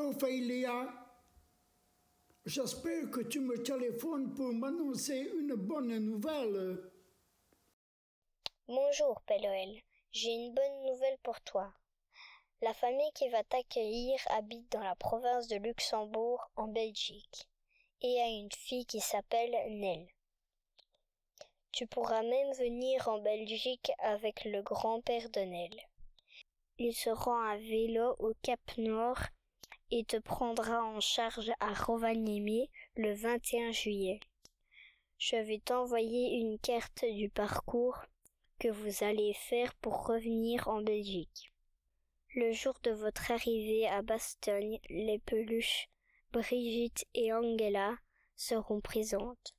Ophélia, j'espère que tu me téléphones pour m'annoncer une bonne nouvelle. Bonjour, Père Noël. J'ai une bonne nouvelle pour toi. La famille qui va t'accueillir habite dans la province de Luxembourg, en Belgique, et a une fille qui s'appelle Nell. Tu pourras même venir en Belgique avec le grand-père de Nell. Il se rend à vélo au Cap Nord et te prendra en charge à Rovaniemi le 21 juillet. Je vais t'envoyer une carte du parcours que vous allez faire pour revenir en Belgique. Le jour de votre arrivée à Bastogne, les peluches Brigitte et Angela seront présentes.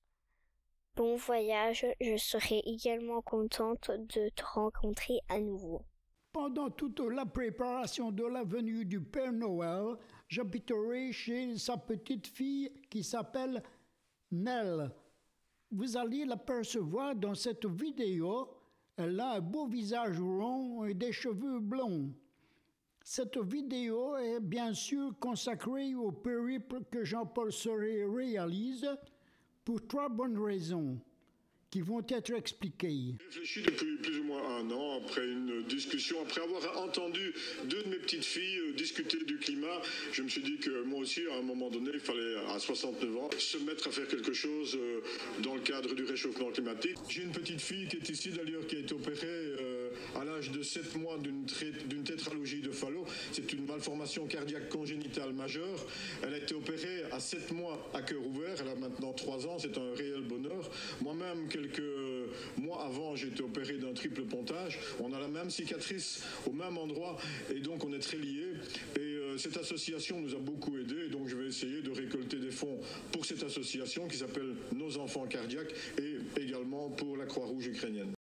Bon voyage, je serai également contente de te rencontrer à nouveau. Pendant toute la préparation de la venue du Père Noël, j'habiterai chez sa petite fille qui s'appelle Nell. Vous allez l'apercevoir dans cette vidéo. Elle a un beau visage rond et des cheveux blonds. Cette vidéo est bien sûr consacrée au périple que Jean-Paul Sauret réalise pour 3 bonnes raisons qui vont être expliquées. J'ai réfléchi depuis plus ou moins 1 an, après une discussion, après avoir entendu 2 de mes petites filles discuter du climat, je me suis dit que moi aussi, à un moment donné, il fallait, à 69 ans, se mettre à faire quelque chose dans le cadre du réchauffement climatique. J'ai une petite fille qui est ici d'ailleurs, qui a été opérée à l'âge de 7 mois d'une tétralogie de Fallot. C'est une malformation cardiaque congénitale majeure. Elle a été opérée à 7 mois à cœur ouvert. Elle a maintenant 3 ans. C'est un réel bonheur. Moi-même, quelques mois avant, j'ai été opéré d'un triple pontage. On a la même cicatrice au même endroit et donc on est très liés. Et cette association nous a beaucoup aidés. Et donc je vais essayer de récolter des fonds pour cette association qui s'appelle Nos Enfants Cardiaques et également pour la Croix-Rouge ukrainienne.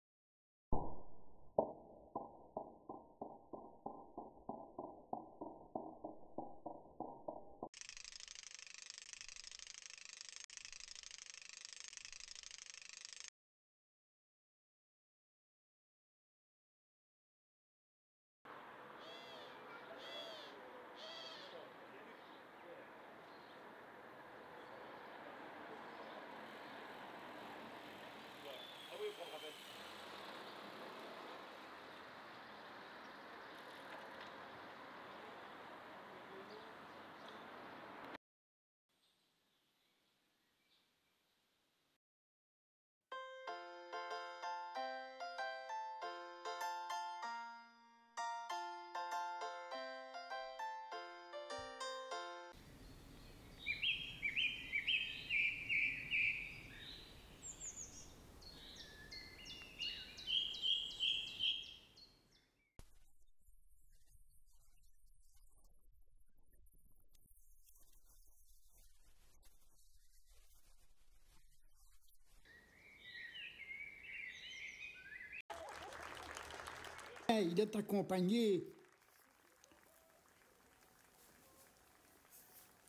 Il est accompagné.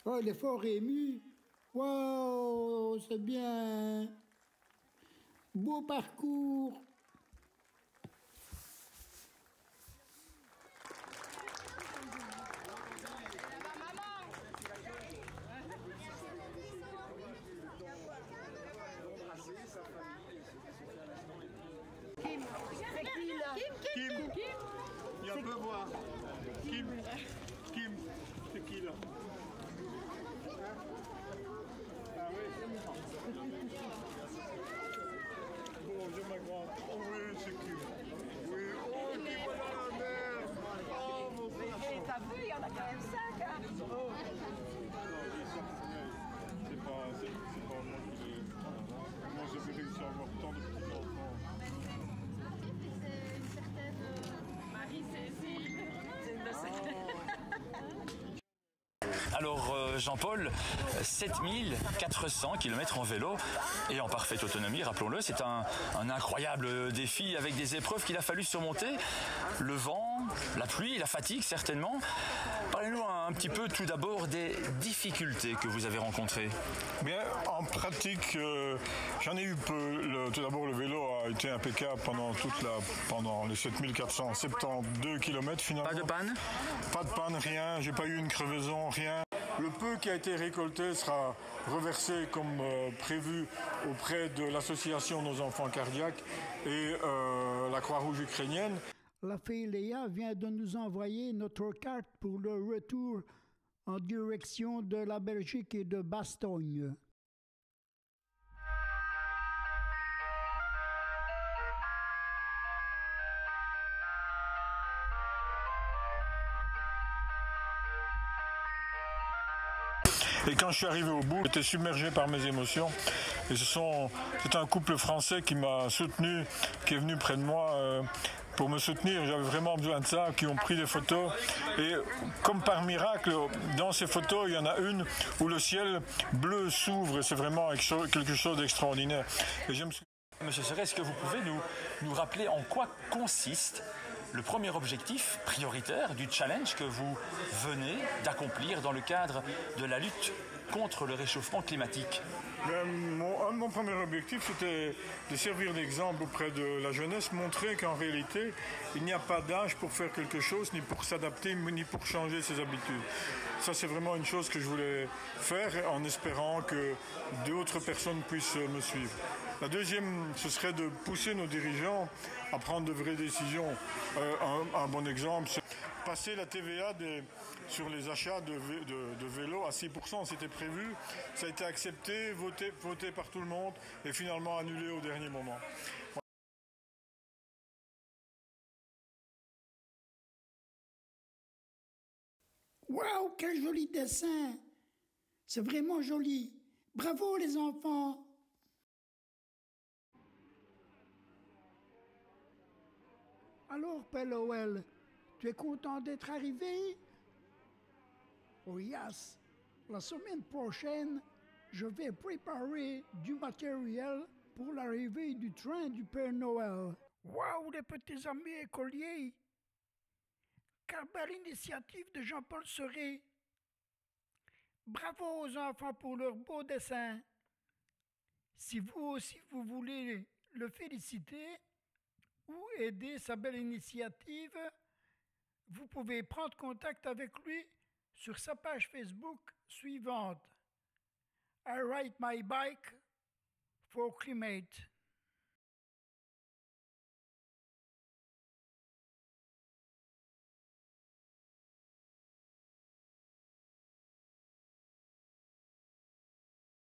Oh, il est fort ému. Wow, c'est bien. Beau parcours. Kim, il y a un peu voir. Kim, c'est qui là? Ah oui. Bonjour ma grande. Oh oui, c'est Kim. Oui, oh Kim, voilà la mer. Oh mon frère. T'as vu, il y en a quand même 5, hein? Oh. C'est pas moi qui l'ai. Moi j'avais réussi à avoir tant de petits enfants. Marie-Cécile. Alors, Jean-Paul, 7400 km en vélo et en parfaite autonomie, rappelons-le. C'est un incroyable défi avec des épreuves qu'il a fallu surmonter. Le vent, la pluie, la fatigue certainement. Parlez-nous un petit peu tout d'abord des difficultés que vous avez rencontrées. Bien, en pratique, j'en ai eu peu. Tout d'abord, le vélo a été impeccable pendant les 7472 km finalement. Pas de panne? Pas de panne, rien. J'ai pas eu une crevaison, rien. Le peu qui a été récolté sera reversé comme prévu auprès de l'association Nos Enfants Cardiaques et la Croix-Rouge ukrainienne. La fille Léa vient de nous envoyer notre carte pour le retour en direction de la Belgique et de Bastogne. Et quand je suis arrivé au bout, j'étais submergé par mes émotions. Et c'est un couple français qui m'a soutenu, qui est venu près de moi pour me soutenir. J'avais vraiment besoin de ça, qui ont pris des photos. Et comme par miracle, dans ces photos, il y en a une où le ciel bleu s'ouvre. Et c'est vraiment quelque chose d'extraordinaire. Monsieur Serret, est-ce que vous pouvez nous rappeler en quoi consiste le premier objectif prioritaire du challenge que vous venez d'accomplir dans le cadre de la lutte contre le réchauffement climatique? Mon premier objectif, c'était de servir d'exemple auprès de la jeunesse, montrer qu'en réalité, il n'y a pas d'âge pour faire quelque chose, ni pour s'adapter, ni pour changer ses habitudes. Ça, c'est vraiment une chose que je voulais faire en espérant que d'autres personnes puissent me suivre. La deuxième, ce serait de pousser nos dirigeants à prendre de vraies décisions. Un bon exemple, c'est passer la TVA sur les achats de vélos à 6%. C'était prévu, ça a été accepté, voté par tout le monde et finalement annulé au dernier moment. Waouh, quel joli dessin! C'est vraiment joli. Bravo les enfants! Alors, Père Noël, tu es content d'être arrivé? Oh yes! La semaine prochaine, je vais préparer du matériel pour l'arrivée du train du Père Noël. Waouh, les petits amis écoliers! Quelle belle initiative de Jean-Paul Serret! Bravo aux enfants pour leur beau dessin! Si vous aussi vous voulez le féliciter ou aider sa belle initiative, vous pouvez prendre contact avec lui sur sa page Facebook suivante: I ride my bike for climate.